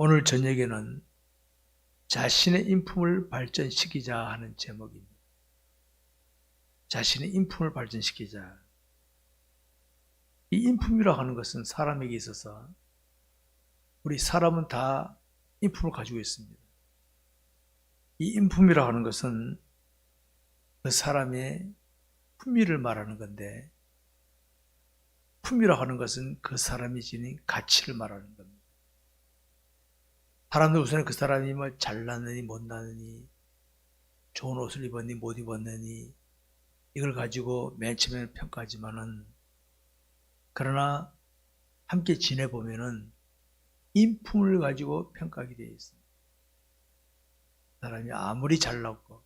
오늘 저녁에는 자신의 인품을 발전시키자 하는 제목입니다. 자신의 인품을 발전시키자. 이 인품이라고 하는 것은 사람에게 있어서 우리 사람은 다 인품을 가지고 있습니다. 이 인품이라고 하는 것은 그 사람의 품위를 말하는 건데, 품위라고 하는 것은 그 사람이 지닌 가치를 말하는 겁니다. 사람들 우선 그 사람이 뭐 잘났느니 못났느니, 좋은 옷을 입었니 못 입었느니, 이걸 가지고 맨 처음에는 평가하지만은, 그러나 함께 지내보면은 인품을 가지고 평가하게 되어 있습니다. 사람이 아무리 잘났고,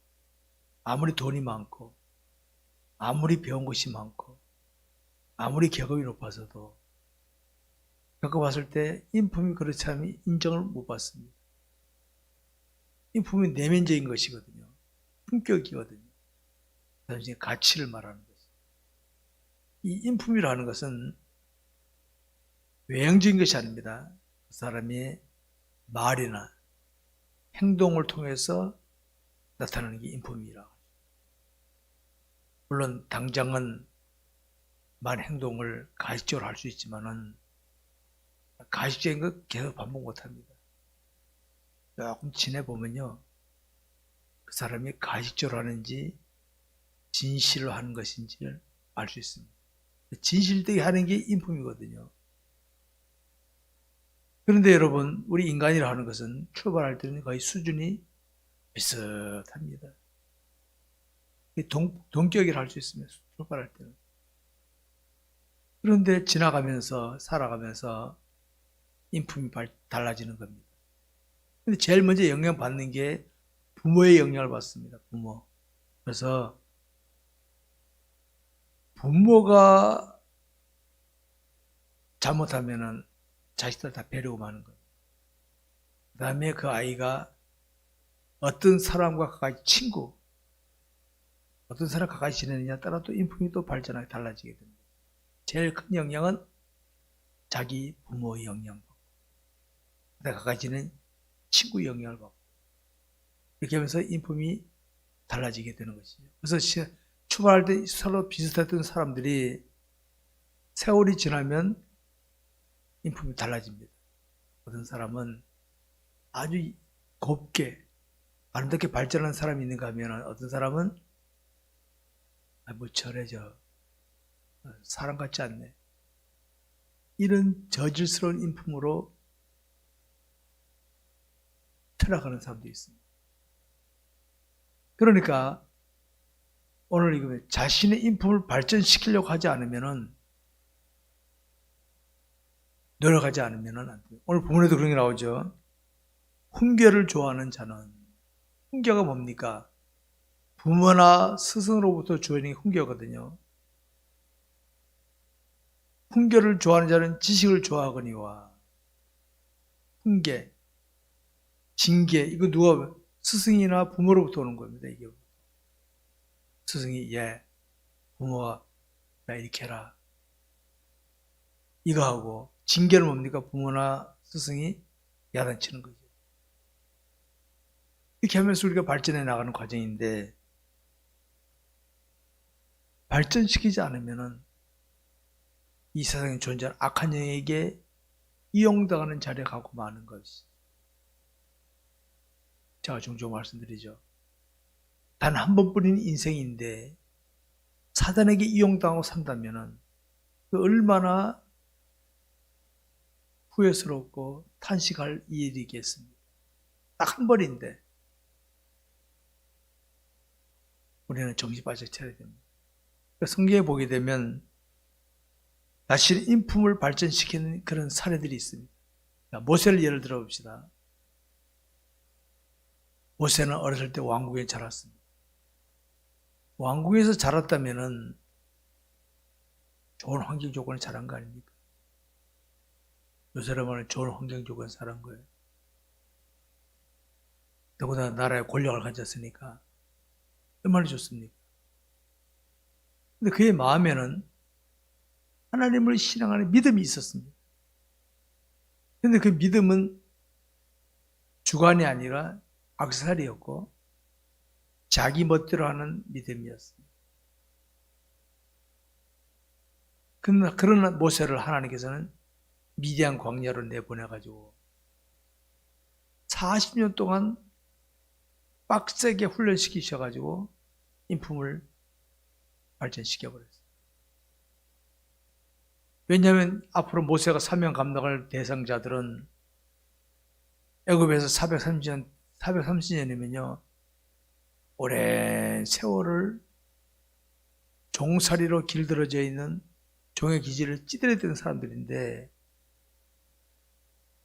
아무리 돈이 많고, 아무리 배운 것이 많고, 아무리 경험이 높아서도 겪어봤을 때 인품이 그렇지 않으면 인정을 못 받습니다. 인품이 내면적인 것이거든요. 품격이거든요. 단순히 가치를 말하는 것입니다. 이 인품이라는 것은 외형적인 것이 아닙니다. 그 사람의 말이나 행동을 통해서 나타나는 게 인품이라고 하죠. 물론 당장은 말 행동을 가식적으로 할 수 있지만은 가식적인 것 계속 반복 못합니다. 조금 지내보면요, 그 사람이 가식적으로 하는지 진실로 하는 것인지를 알 수 있습니다. 진실되게 하는 게 인품이거든요. 그런데 여러분, 우리 인간이라 하는 것은 출발할 때는 거의 수준이 비슷합니다. 동격이라 할 수 있습니다. 출발할 때는. 그런데 지나가면서 살아가면서 인품이 달라지는 겁니다. 근데 제일 먼저 영향받는 게 부모의 영향을 받습니다. 부모. 그래서 부모가 잘못하면은 자식들 다 배려고 마는 거예요. 그 다음에 그 아이가 어떤 사람과 가까이 친구, 어떤 사람 가까이 지내느냐에 따라 또 인품이 또 발전하게 달라지게 됩니다. 제일 큰 영향은 자기 부모의 영향 받고, 내가 가까이 지내는 친구의 영향을 받고, 이렇게 하면서 인품이 달라지게 되는 것이죠. 그래서 출발할 때 서로 비슷했던 사람들이 세월이 지나면 인품이 달라집니다. 어떤 사람은 아주 곱게 아름답게 발전한 사람이 있는가 하면, 어떤 사람은 뭐 저래 사람 같지 않네, 이런 저질스러운 인품으로 타락하는 사람도 있습니다. 그러니까 오늘 이거 자신의 인품을 발전시키려고 하지 않으면은, 노력하지 않으면은 안 돼요. 오늘 본문에도 그런 게 나오죠. 훈계를 좋아하는 자는, 훈계가 뭡니까? 부모나 스승으로부터 주어진 게 훈계거든요. 훈계를 좋아하는 자는 지식을 좋아하거니와. 훈계, 징계, 이거 누가, 스승이나 부모로부터 오는 겁니다. 이게 스승이 부모가 나 이렇게 해라, 이거 하고, 징계는 뭡니까? 부모나 스승이 야단치는 거죠. 이렇게 하면서 우리가 발전해 나가는 과정인데, 발전시키지 않으면은 이 세상에 존재하는 악한 영에게 이용당하는 자리에 가고 마는 것이, 제가 종종 말씀드리죠. 단 한 번뿐인 인생인데 사단에게 이용당하고 산다면은 그 얼마나 후회스럽고 탄식할 일이겠습니까? 딱 한 번인데 우리는 정신 바짝 차려야 됩니다. 성경에 보게 되면 자신의 인품을 발전시키는 그런 사례들이 있습니다. 모세를 예를 들어 봅시다. 모세는 어렸을 때 왕궁에 자랐습니다. 왕궁에서 자랐다면은 좋은 환경 조건에 자란 거 아닙니까? 요새 말은 좋은 환경 조건에 자란 거예요. 더구나 나라의 권력을 가졌으니까 얼마나 좋습니까? 근데 그의 마음에는 하나님을 신앙하는 믿음이 있었습니다. 근데 그 믿음은 주관이 아니라 악세사리였고 자기 멋대로 하는 믿음이었습니다. 그러나 모세를 하나님께서는 미디안 광야로 내보내가지고 40년 동안 빡세게 훈련시키셔가지고 인품을 발전시켜버렸어요. 왜냐하면 앞으로 모세가 사명 감당할 대상자들은 애굽에서 430년이면요 오랜 세월을 종살이로 길들어져 있는 종의 기질을 찌들어대는 사람들인데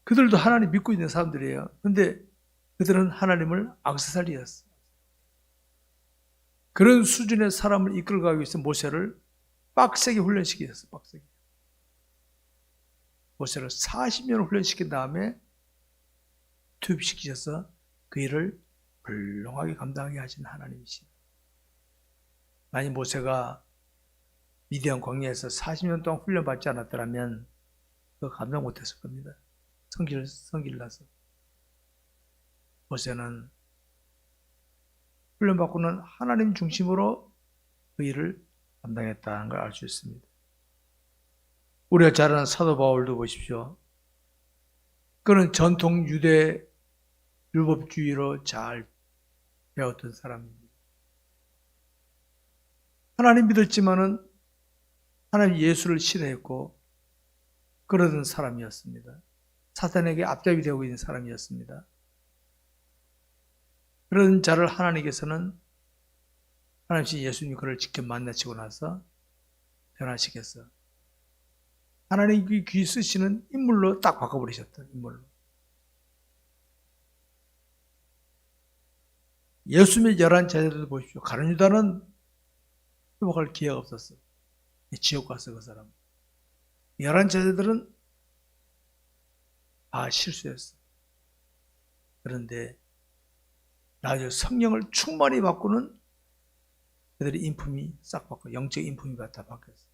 그들도 하나님 믿고 있는 사람들이에요. 그런데 그들은 하나님을 악세사리였어요. 그런 수준의 사람을 이끌어가기 위해서 모세를 빡세게 훈련시켰어요. 빡세게. 모세를 40년을 훈련시킨 다음에 투입시키셔서 그 일을 훌륭하게 감당하게 하신 하나님이시다. 만약 모세가 미디안 광야에서 40년 동안 훈련받지 않았더라면 그거 감당 못했을 겁니다. 성질 나서. 모세는 훈련받고는 하나님 중심으로 그 일을 감당했다는 걸 알 수 있습니다. 우리가 잘 아는 사도 바울도 보십시오. 그는 전통 유대 율법주의로 잘 배웠던 사람입니다. 하나님 믿었지만은 하나님 예수를 싫어했고 그러던 사람이었습니다. 사탄에게 앞잡이 되고 있는 사람이었습니다. 그런 자를 하나님께서는 하나님이 예수님이 그를 직접 만나시고 나서 변화시켰어. 하나님이 귀 쓰시는 인물로 딱 바꿔버리셨다. 인물로. 예수님의 11제자들도 보십시오. 가룟 유다는 회복할 기회가 없었어. 지옥 갔어 그 사람. 11제자들은 다 실수했어. 그런데 나중에 성령을 충만히 받고는 그들의 인품이 싹 바뀌어. 영적 인품이 다 바뀌었어.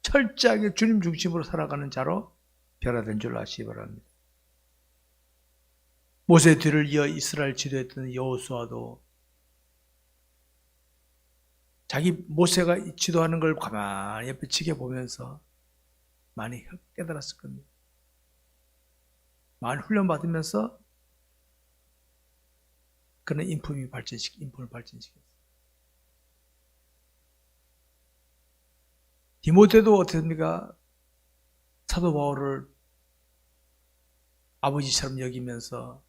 철저하게 주님 중심으로 살아가는 자로 변화된 줄 아시기 바랍니다. 모세 뒤를 이어 이스라엘 지도했던 여호수아도 자기 모세가 지도하는 걸 가만히 옆에 지켜보면서 많이 깨달았을 겁니다. 많이 훈련받으면서 그는 인품을 발전시켰어요. 디모데도 어떻습니까? 사도 바울을 아버지처럼 여기면서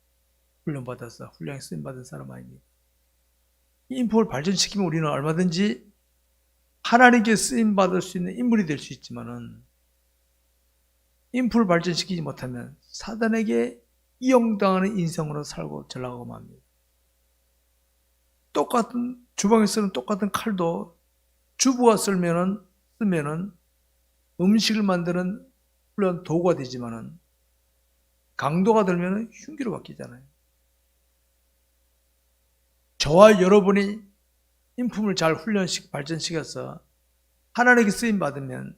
훈련받아서 훌륭히 쓰임받은 사람 아닙니까? 이 인품을 발전시키면 우리는 얼마든지 하나님께 쓰임받을 수 있는 인물이 될 수 있지만은 인품을 발전시키지 못하면 사단에게 이용당하는 인생으로 살고 전락하고 맙니다. 똑같은 주방에 쓰는 똑같은 칼도 주부가 쓰면은 음식을 만드는 훌륭한 도구가 되지만은 강도가 들면은 흉기로 바뀌잖아요. 저와 여러분이 인품을 잘 발전시켜서 하나님께 쓰임받으면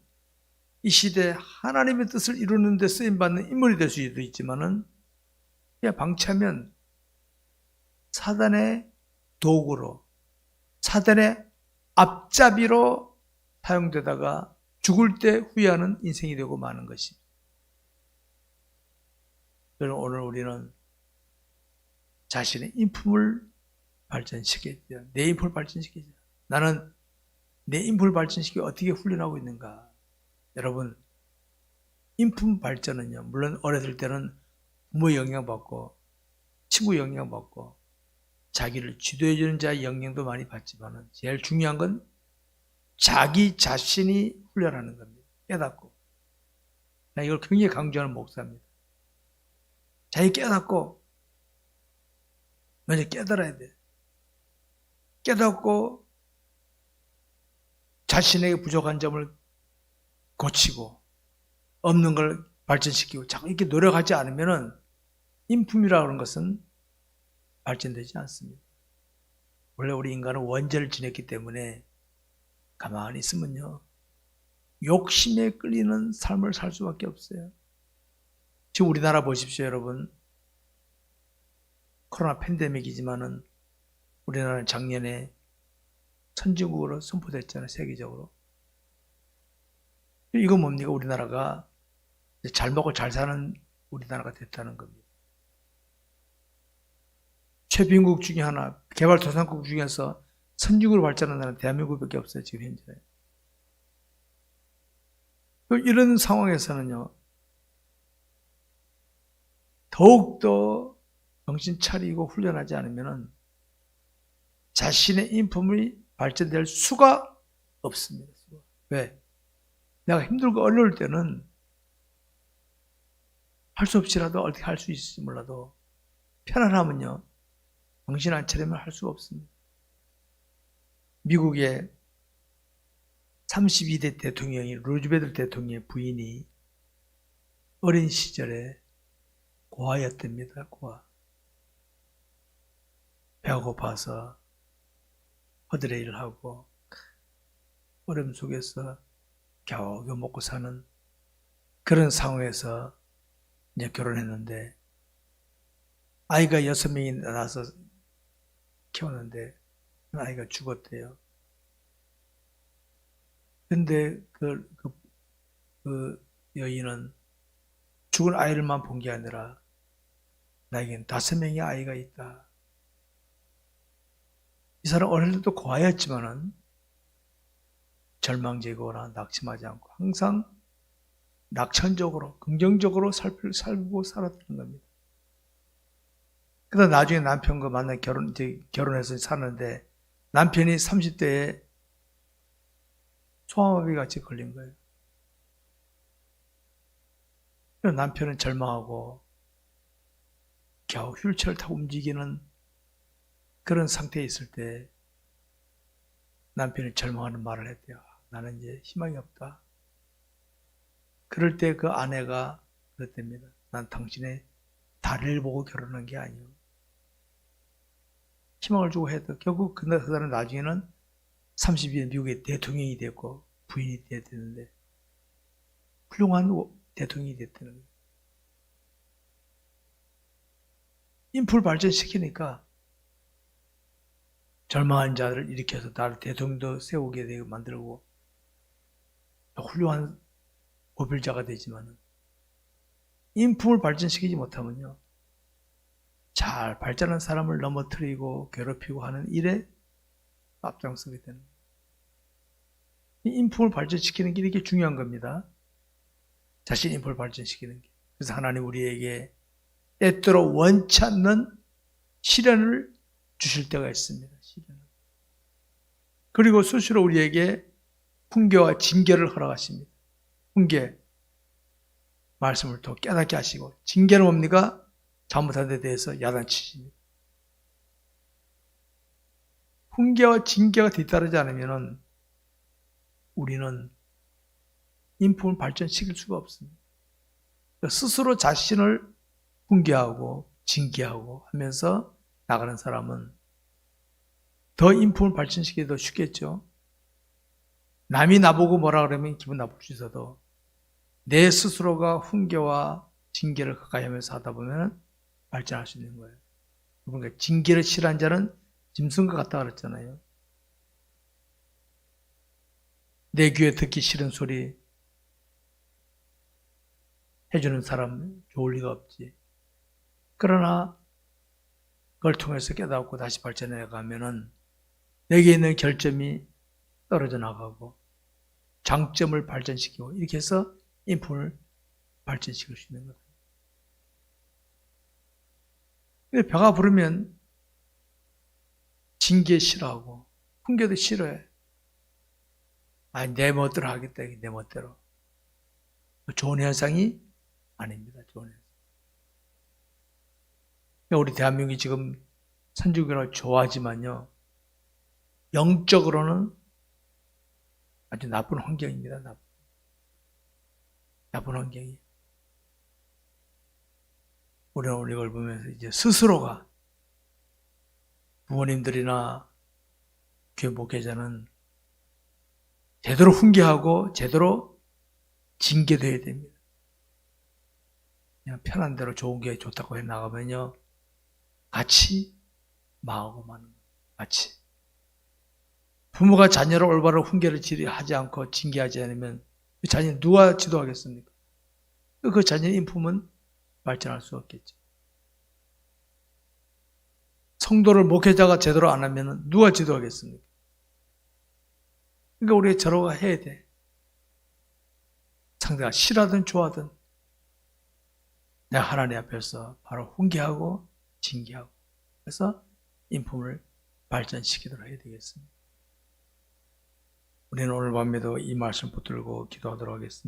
이 시대에 하나님의 뜻을 이루는 데 쓰임받는 인물이 될 수도 있지만은 그냥 방치하면 사단의 도구로, 사단의 앞잡이로 사용되다가 죽을 때 후회하는 인생이 되고 마는 것입니다. 그럼 오늘 우리는 자신의 인품을 발전시켜야 돼요. 내 인품을 발전시키자. 나는 내 인품을 발전시키기 어떻게 훈련하고 있는가? 여러분, 인품 발전은요, 물론 어렸을 때는 부모 영향받고 친구 영향받고 자기를 지도해주는 자의 영향도 많이 받지만 제일 중요한 건 자기 자신이 훈련하는 겁니다. 깨닫고. 나 이걸 굉장히 강조하는 목사입니다. 자기 깨닫고 먼저 깨달아야 돼. 깨닫고 자신에게 부족한 점을 고치고 없는 걸 발전시키고 자꾸 이렇게 노력하지 않으면은 인품이라고 하는 것은 발전되지 않습니다. 원래 우리 인간은 원죄를 지냈기 때문에 가만히 있으면요 욕심에 끌리는 삶을 살 수밖에 없어요. 지금 우리나라 보십시오, 여러분. 코로나 팬데믹이지만은 우리나라는 작년에 선진국으로 선포됐잖아요, 세계적으로. 이건 뭡니까? 우리나라가 잘 먹고 잘 사는 우리나라가 됐다는 겁니다. 최빈국 중에 하나, 개발도상국 중에서 선진국으로 발전한 나라는 대한민국밖에 없어요, 지금 현재. 이런 상황에서는요, 더욱더 정신 차리고 훈련하지 않으면 자신의 인품이 발전될 수가 없습니다. 왜? 내가 힘들고 어려울 때는 할 수 없이라도 어떻게 할 수 있을지 몰라도 편안하면요, 정신 안 차리면 할 수가 없습니다. 미국의 32대 대통령이 루즈벨트 대통령의 부인이 어린 시절에 고아였답니다. 고아. 배가 고파서 허드레 일을 하고 어려움 속에서 겨우겨우 먹고 사는 그런 상황에서 이제 결혼했는데 아이가 6명이 나서 키웠는데 아이가 죽었대요. 근데 그 여인은 죽은 아이를만 본 게 아니라 나에겐 5명의 아이가 있다. 이 사람 어릴 때도 고아였지만은 절망적이거나 낙심하지 않고 항상 낙천적으로 긍정적으로 살고 살았다는 겁니다. 그러다 나중에 남편과 만나 결혼해서 사는데 남편이 30대에 소아마비 같이 걸린 거예요. 남편은 절망하고 겨우 휠체어를 타고 움직이는 그런 상태에 있을 때 남편이 절망하는 말을 했대요. 나는 이제 희망이 없다. 그럴 때 그 아내가 그랬답니다. 난 당신의 다리를 보고 결혼한 게 아니오. 희망을 주고 해도 결국 그 사람은 나중에는 30일 미국의 대통령이 됐고 부인이 됐는데 훌륭한 대통령이 됐다는 거예요. 인품을 발전시키니까 절망한 자들을 일으켜서 나를 대통령도 세우게 되고 만들고 훌륭한 고별자가 되지만 인품을 발전시키지 못하면요, 잘 발전한 사람을 넘어뜨리고 괴롭히고 하는 일에 앞장서게 되는 거예요. 이 인품을 발전시키는 게 이렇게 중요한 겁니다. 자신 인품을 발전시키는 게. 그래서 하나님 우리에게 때때로 원치 않는 시련을 주실 때가 있습니다. 시련을. 그리고 스스로 우리에게 훈계와 징계를 허락하십니다. 훈계, 말씀을 더 깨닫게 하시고, 징계는 뭡니까? 잘못한 데 대해서 야단치십니다. 훈계와 징계가 뒤따르지 않으면 우리는 인품을 발전시킬 수가 없습니다. 스스로 자신을 훈계하고 징계하고 하면서 나가는 사람은 더 인품을 발전시키기 더 쉽겠죠. 남이 나보고 뭐라 그러면 기분 나쁠 수 있어도 내 스스로가 훈계와 징계를 가까이 하면서 하다 보면 발전할 수 있는 거예요. 그러니까 징계를 싫어하는 자는 짐승과 같다 그랬잖아요. 내 귀에 듣기 싫은 소리 해주는 사람 좋을 리가 없지. 그러나 그걸 통해서 깨닫고 다시 발전해 가면은 내게 있는 결점이 떨어져 나가고 장점을 발전시키고 이렇게 해서 인품을 발전시킬 수 있는 거예요. 근데 배가 부르면 징계 싫어하고 훈계도 싫어해. 아니 내 멋대로 하겠다. 내 멋대로. 좋은 현상이 아닙니다. 좋은 현상. 우리 대한민국이 지금 선진국이라고 좋아하지만요, 영적으로는 아주 나쁜 환경입니다. 나쁜 환경이. 우리는 이걸 보면서 이제 스스로가 부모님들이나 교회 목회자는 제대로 훈계하고 제대로 징계되어야 됩니다. 그냥 편한 대로 좋은 게 좋다고 해 나가면요, 같이 망하고 마는 거예요. 같이. 부모가 자녀를 올바른 훈계를 하지 않고 징계하지 않으면 그 자녀는 누가 지도하겠습니까? 그 자녀의 인품은 발전할 수 없겠죠. 성도를 목회자가 제대로 안 하면 누가 지도하겠습니까? 그러니까 우리가 저러고 해야 돼. 상대가 싫어하든 좋아하든 내가 하나님 앞에서 바로 훈계하고 징계하고 그래서 인품을 발전시키도록 해야 되겠습니다. 우리는 오늘 밤에도 이 말씀 붙들고 기도하도록 하겠습니다.